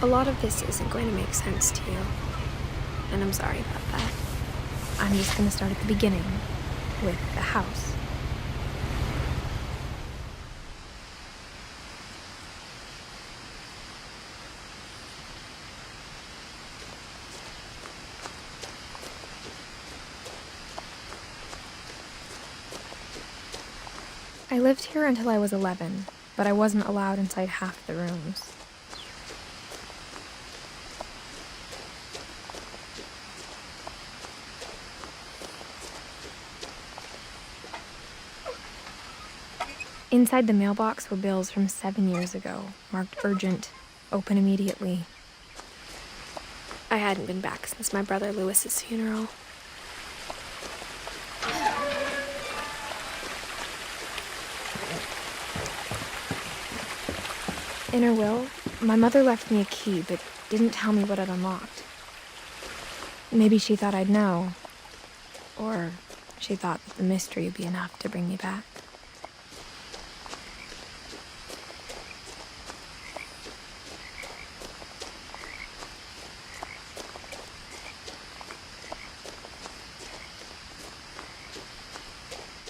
A lot of this isn't going to make sense to you, and I'm sorry about that. I'm just going to start at the beginning, with the house. I lived here until I was 11, but I wasn't allowed inside half the rooms. Inside the mailbox were bills from 7 years ago, marked urgent, open immediately. I hadn't been back since my brother Lewis's funeral. In her will, my mother left me a key, but didn't tell me what it unlocked. Maybe she thought I'd know, or she thought that the mystery would be enough to bring me back.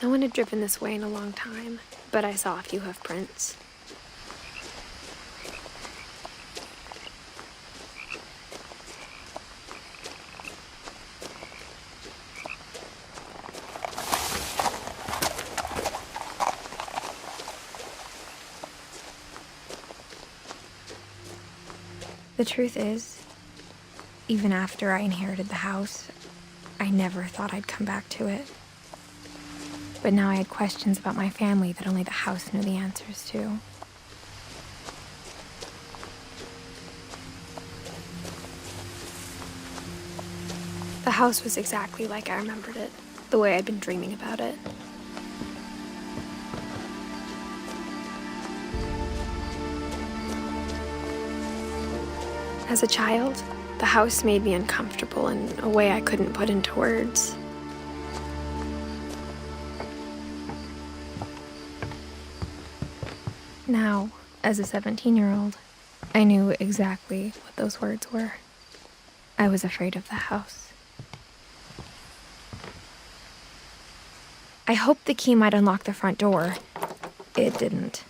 No one had driven this way in a long time, but I saw a few hoof prints. The truth is, even after I inherited the house, I never thought I'd come back to it. But now I had questions about my family that only the house knew the answers to. The house was exactly like I remembered it, the way I'd been dreaming about it. As a child, the house made me uncomfortable in a way I couldn't put into words. Now, as a 17-year-old, I knew exactly what those words were. I was afraid of the house. I hoped the key might unlock the front door. It didn't.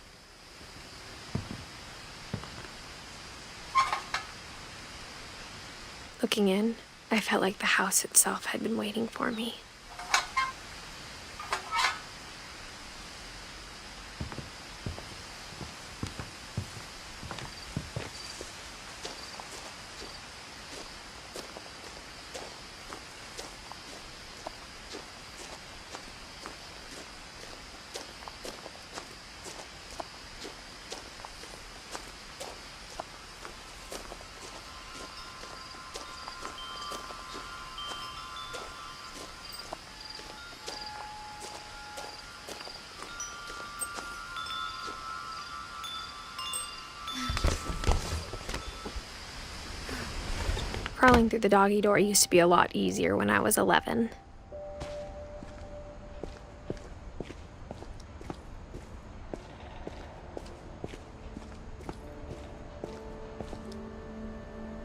Looking in, I felt like the house itself had been waiting for me. Crawling through the doggy door used to be a lot easier when I was 11.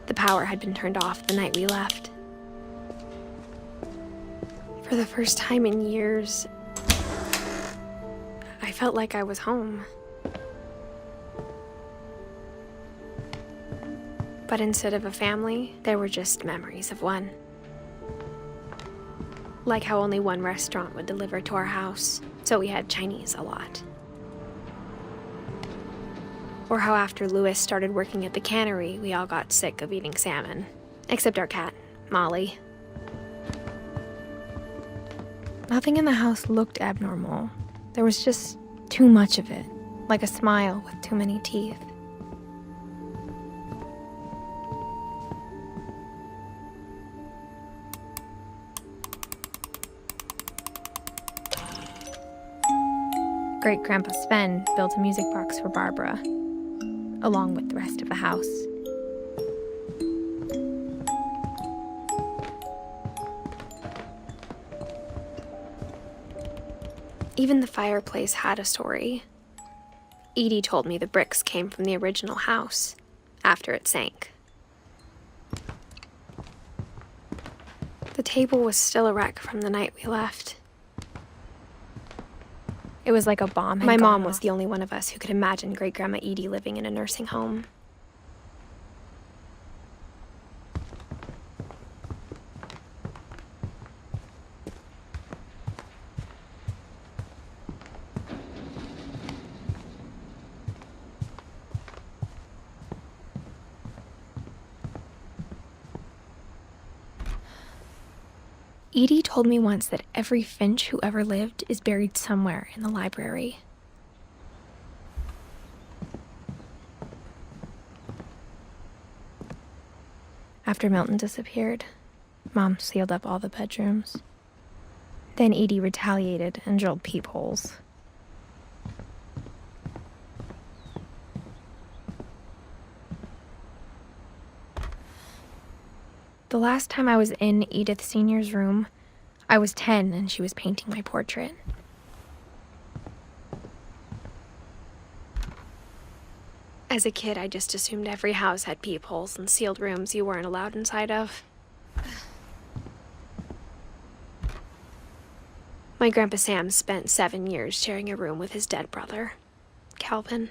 The power had been turned off the night we left. For the first time in years, I felt like I was home. But instead of a family, there were just memories of one. Like how only one restaurant would deliver to our house, so we had Chinese a lot. Or how after Lewis started working at the cannery, we all got sick of eating salmon. Except our cat, Molly. Nothing in the house looked abnormal. There was just too much of it, like a smile with too many teeth. Great-Grandpa Sven built a music box for Barbara, along with the rest of the house. Even the fireplace had a story. Edie told me the bricks came from the original house, after it sank. The table was still a wreck from the night we left. It was like a bomb had gone off. My mom was the only one of us who could imagine Great-Grandma Edie living in a nursing home. Edie told me once that every Finch who ever lived is buried somewhere in the library. After Milton disappeared, Mom sealed up all the bedrooms. Then Edie retaliated and drilled peepholes. The last time I was in Edith Sr.'s room, I was 10 and she was painting my portrait. As a kid, I just assumed every house had peepholes and sealed rooms you weren't allowed inside of. My Grandpa Sam spent 7 years sharing a room with his dead brother, Calvin.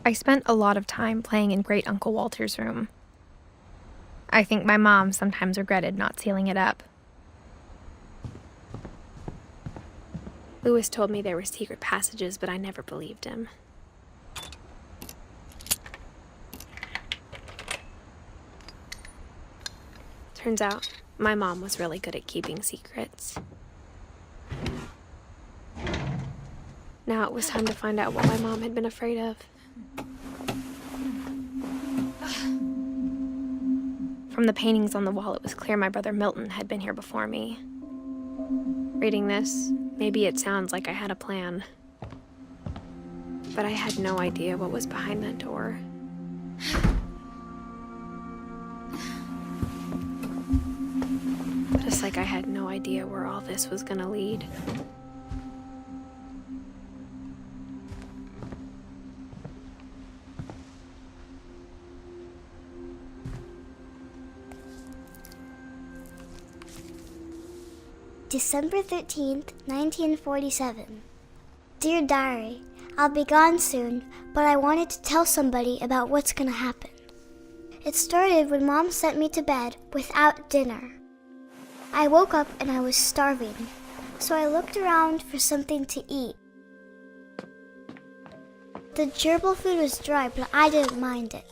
I spent a lot of time playing in Great Uncle Walter's room. I think my mom sometimes regretted not sealing it up. Lewis told me there were secret passages, but I never believed him. Turns out, my mom was really good at keeping secrets. Now it was time to find out what my mom had been afraid of. From the paintings on the wall, it was clear my brother Milton had been here before me. Reading this, maybe it sounds like I had a plan. But I had no idea what was behind that door. Just like I had no idea where all this was gonna lead. December 13th, 1947. Dear Diary, I'll be gone soon, but I wanted to tell somebody about what's gonna happen. It started when Mom sent me to bed without dinner. I woke up and I was starving, so I looked around for something to eat. The gerbil food was dry, but I didn't mind it.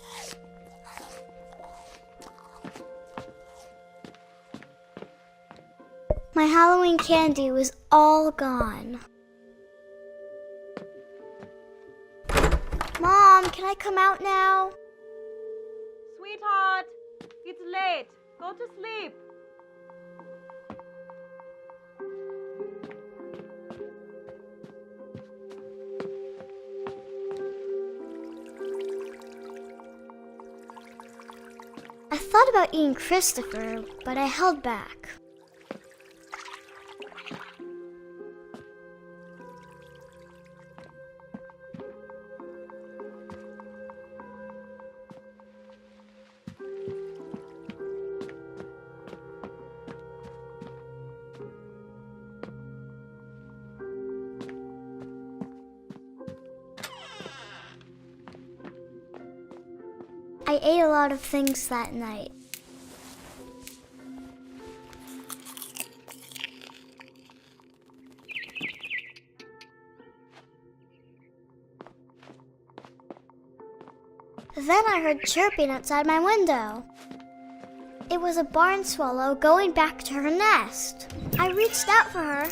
My Halloween candy was all gone. Mom, can I come out now? Sweetheart, it's late. Go to sleep. I thought about eating Christopher, but I held back. I ate a lot of things that night. Then I heard chirping outside my window. It was a barn swallow going back to her nest. I reached out for her.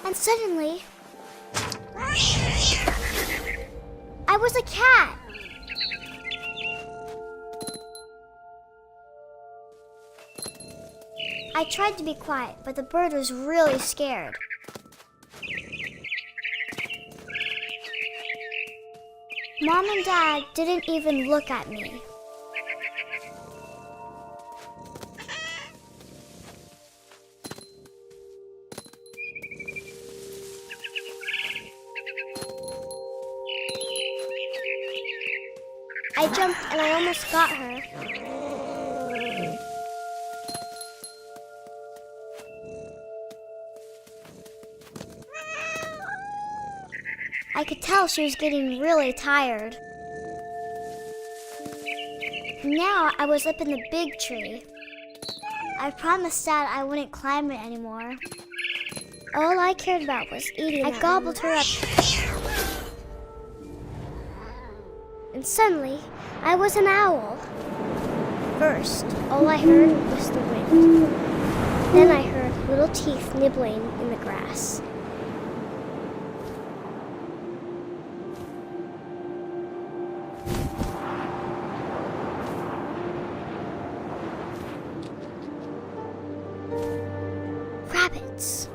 And suddenly, I was a cat. I tried to be quiet, but the bird was really scared. Mom and Dad didn't even look at me. I jumped and I almost got her. I could tell she was getting really tired. Now I was up in the big tree. I promised Dad I wouldn't climb it anymore. All I cared about was eating. I gobbled her up. And suddenly, I was an owl. First, all I heard was the wind. Then I heard little teeth nibbling in the grass. Rabbits.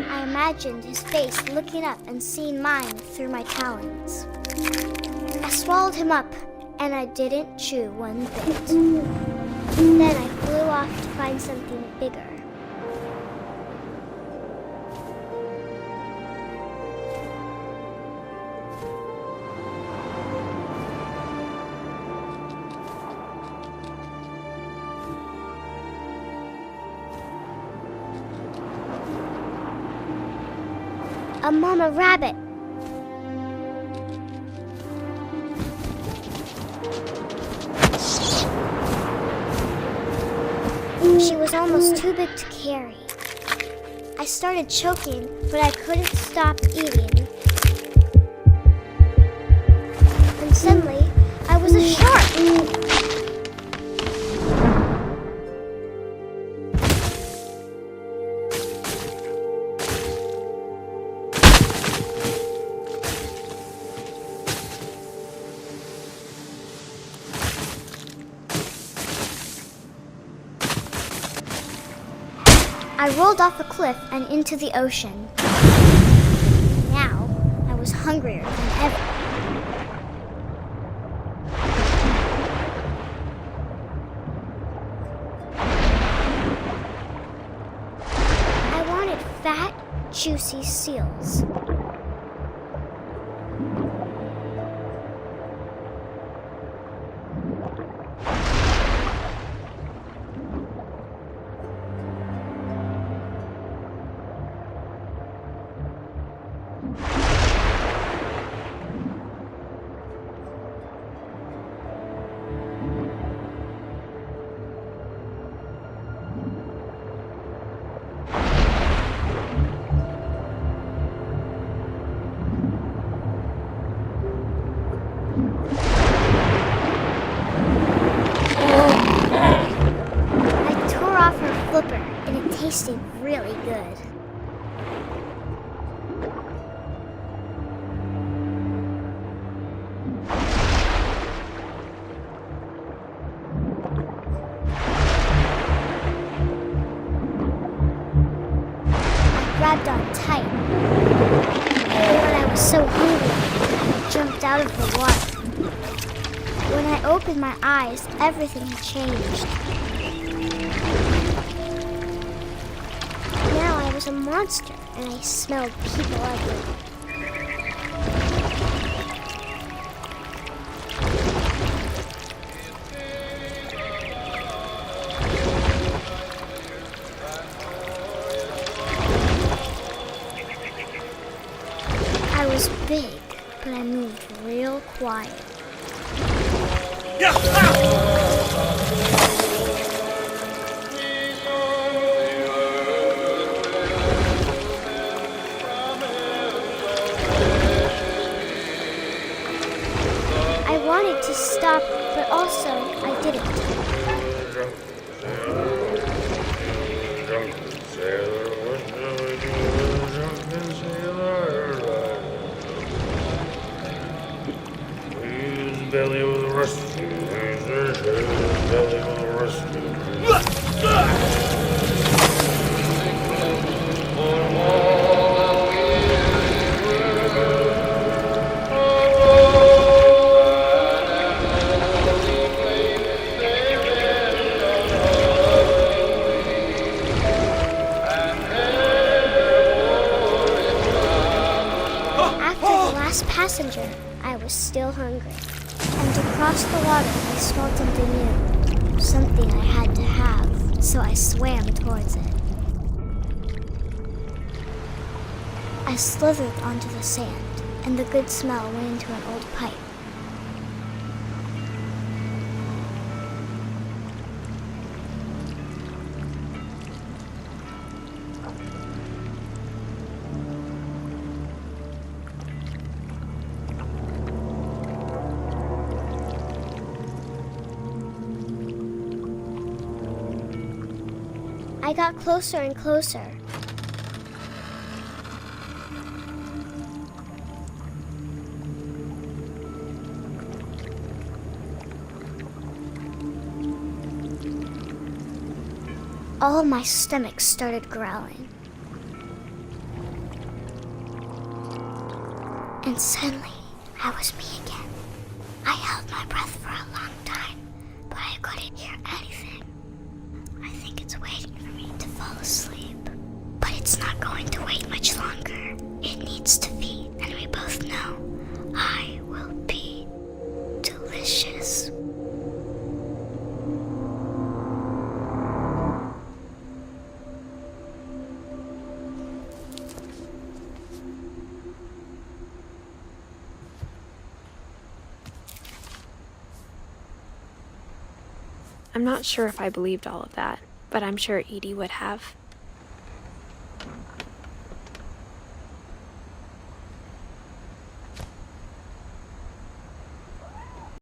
I imagined his face looking up and seeing mine through my talons. I swallowed him up, and I didn't chew one bit. Then I flew off to find something bigger. A mama rabbit. She was almost too big to carry. I started choking, but I couldn't stop eating. And suddenly, I was a shark. I rolled off a cliff and into the ocean. Now, I was hungrier than ever. I wanted fat, juicy seals. Tasted really good. I grabbed on tight. But I was so hungry, I jumped out of the water. When I opened my eyes, everything had changed. I was a monster, and I smelled people everywhere. I was big, but I moved real quiet. I wanted to stop, but also I didn't. Belly with the rescue. Belly with the rescue. As passenger, I was still hungry. And across the water, I smelled something new. Something I had to have, so I swam towards it. I slithered onto the sand, and the good smell went into an old pipe. I got closer and closer. All of my stomach started growling. And suddenly, I was me again. I held my breath for a long time, but I couldn't hear anything. I think it's waiting for me to fall asleep. But it's not going to wait much longer. It needs to feed, and we both know I will be delicious. I'm not sure if I believed all of that, but I'm sure Edie would have.